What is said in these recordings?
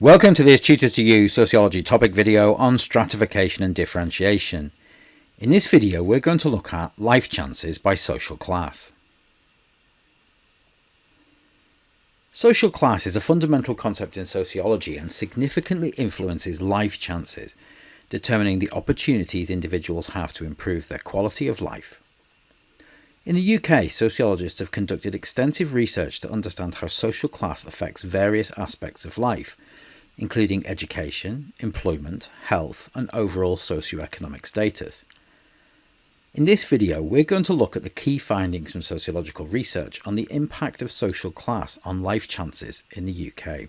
Welcome to this Tutor to You Sociology topic video on stratification and differentiation. In this video we're going to look at life chances by social class. Social class is a fundamental concept in sociology and significantly influences life chances, determining the opportunities individuals have to improve their quality of life. In the UK, sociologists have conducted extensive research to understand how social class affects various aspects of life, including education, employment, health, and overall socioeconomic status. In this video, we're going to look at the key findings from sociological research on the impact of social class on life chances in the UK.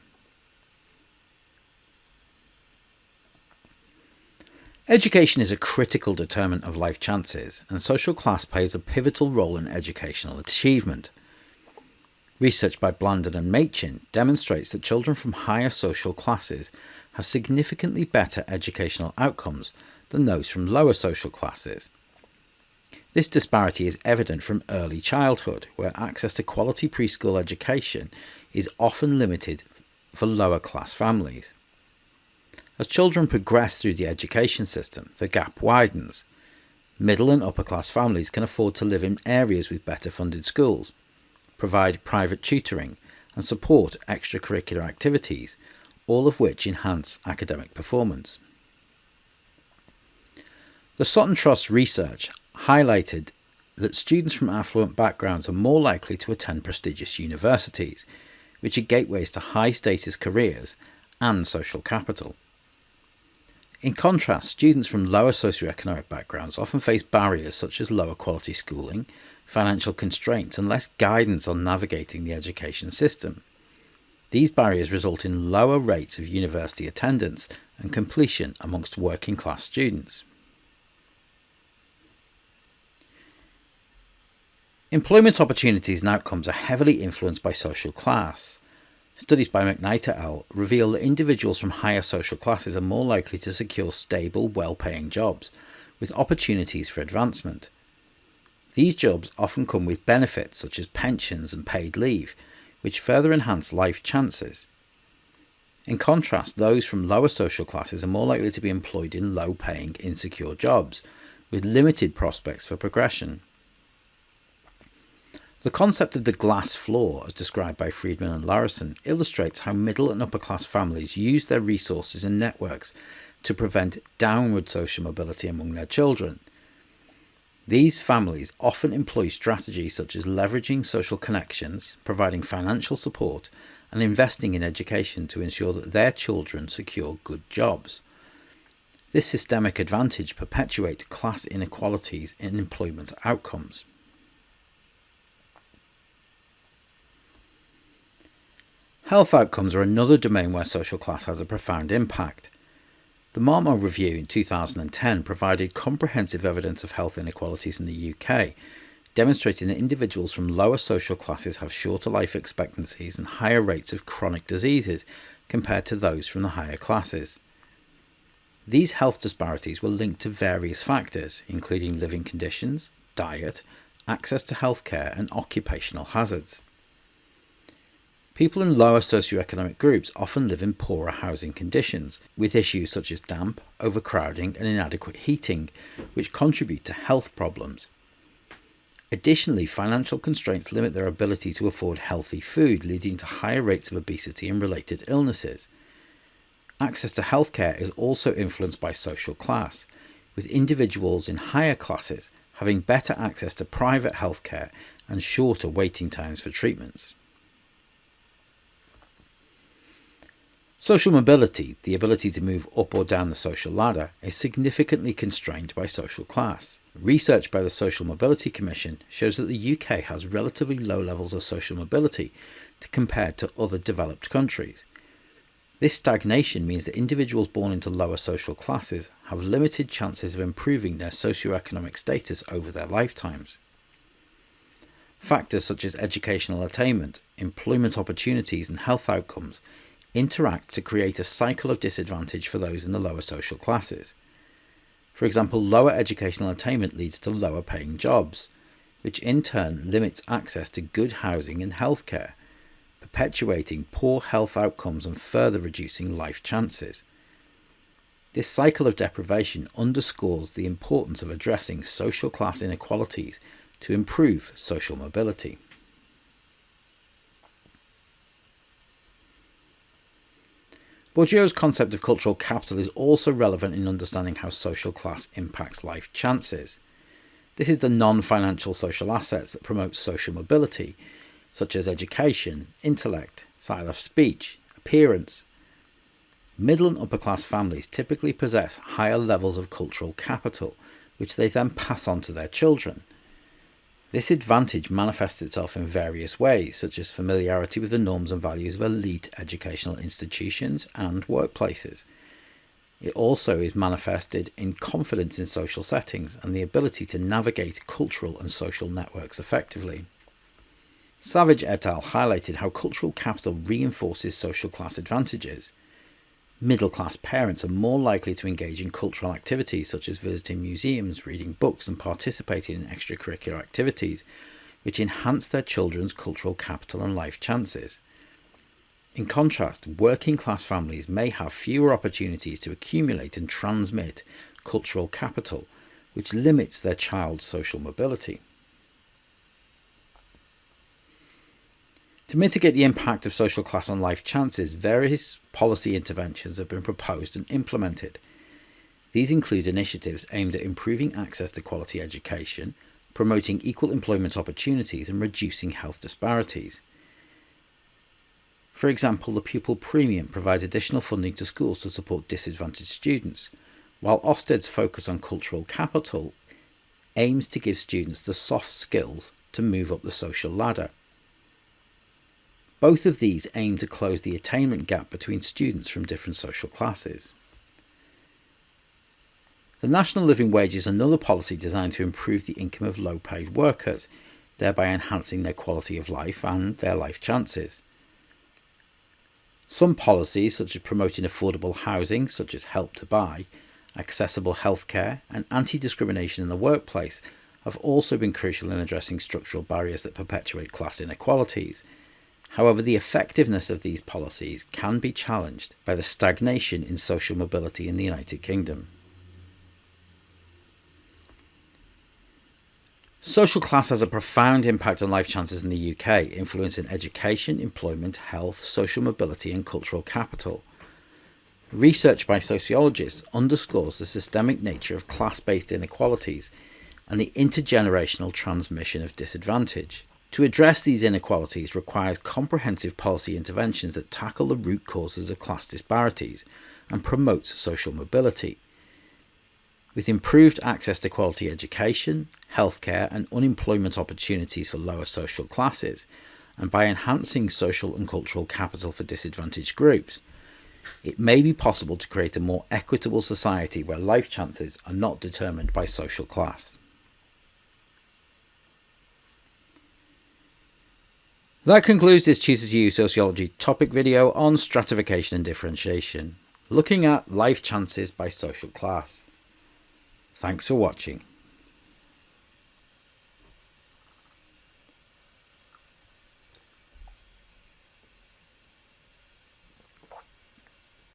Education is a critical determinant of life chances, and social class plays a pivotal role in educational achievement. Research by Blandon and Machin demonstrates that children from higher social classes have significantly better educational outcomes than those from lower social classes. This disparity is evident from early childhood, where access to quality preschool education is often limited for lower class families. As children progress through the education system, the gap widens. Middle and upper class families can afford to live in areas with better funded schools, provide private tutoring, and support extracurricular activities, all of which enhance academic performance. The Sutton Trust research highlighted that students from affluent backgrounds are more likely to attend prestigious universities, which are gateways to high-status careers and social capital. In contrast, students from lower socioeconomic backgrounds often face barriers such as lower quality schooling, financial constraints, and less guidance on navigating the education system. These barriers result in lower rates of university attendance and completion amongst working class students. Employment opportunities and outcomes are heavily influenced by social class. Studies by McKnight et al. Reveal that individuals from higher social classes are more likely to secure stable, well-paying jobs, with opportunities for advancement. These jobs often come with benefits such as pensions and paid leave, which further enhance life chances. In contrast, those from lower social classes are more likely to be employed in low-paying, insecure jobs, with limited prospects for progression. The concept of the glass floor, as described by Friedman and Larison, illustrates how middle and upper class families use their resources and networks to prevent downward social mobility among their children. These families often employ strategies such as leveraging social connections, providing financial support, and investing in education to ensure that their children secure good jobs. This systemic advantage perpetuates class inequalities in employment outcomes. Health outcomes are another domain where social class has a profound impact. The Marmot Review in 2010 provided comprehensive evidence of health inequalities in the UK, demonstrating that individuals from lower social classes have shorter life expectancies and higher rates of chronic diseases compared to those from the higher classes. These health disparities were linked to various factors, including living conditions, diet, access to healthcare, and occupational hazards. People in lower socioeconomic groups often live in poorer housing conditions, with issues such as damp, overcrowding, and inadequate heating, which contribute to health problems. Additionally, financial constraints limit their ability to afford healthy food, leading to higher rates of obesity and related illnesses. Access to healthcare is also influenced by social class, with individuals in higher classes having better access to private healthcare and shorter waiting times for treatments. Social mobility, the ability to move up or down the social ladder, is significantly constrained by social class. Research by the Social Mobility Commission shows that the UK has relatively low levels of social mobility compared to other developed countries. This stagnation means that individuals born into lower social classes have limited chances of improving their socioeconomic status over their lifetimes. Factors such as educational attainment, employment opportunities, and health outcomes interact to create a cycle of disadvantage for those in the lower social classes. For example, lower educational attainment leads to lower paying jobs, which in turn limits access to good housing and healthcare, perpetuating poor health outcomes and further reducing life chances. This cycle of deprivation underscores the importance of addressing social class inequalities to improve social mobility. Bourdieu's concept of cultural capital is also relevant in understanding how social class impacts life chances. This is the non-financial social assets that promote social mobility, such as education, intellect, style of speech, appearance. Middle and upper class families typically possess higher levels of cultural capital, which they then pass on to their children. This advantage manifests itself in various ways, such as familiarity with the norms and values of elite educational institutions and workplaces. It also is manifested in confidence in social settings and the ability to navigate cultural and social networks effectively. Savage et al. Highlighted how cultural capital reinforces social class advantages. Middle-class parents are more likely to engage in cultural activities such as visiting museums, reading books, and participating in extracurricular activities, which enhance their children's cultural capital and life chances. In contrast, working-class families may have fewer opportunities to accumulate and transmit cultural capital, which limits their child's social mobility. To mitigate the impact of social class on life chances, various policy interventions have been proposed and implemented. These include initiatives aimed at improving access to quality education, promoting equal employment opportunities, and reducing health disparities. For example, the pupil premium provides additional funding to schools to support disadvantaged students, while Ofsted's focus on cultural capital aims to give students the soft skills to move up the social ladder. Both of these aim to close the attainment gap between students from different social classes. The National Living Wage is another policy designed to improve the income of low-paid workers, thereby enhancing their quality of life and their life chances. Some policies, such as promoting affordable housing, such as Help to Buy, accessible healthcare, and anti-discrimination in the workplace, have also been crucial in addressing structural barriers that perpetuate class inequalities. However, the effectiveness of these policies can be challenged by the stagnation in social mobility in the United Kingdom. Social class has a profound impact on life chances in the UK, influencing education, employment, health, social mobility, and cultural capital. Research by sociologists underscores the systemic nature of class-based inequalities and the intergenerational transmission of disadvantage. To address these inequalities requires comprehensive policy interventions that tackle the root causes of class disparities and promotes social mobility. With improved access to quality education, healthcare, and unemployment opportunities for lower social classes, and by enhancing social and cultural capital for disadvantaged groups, it may be possible to create a more equitable society where life chances are not determined by social class. That concludes this Tutor to You Sociology topic video on stratification and differentiation, looking at life chances by social class. Thanks for watching.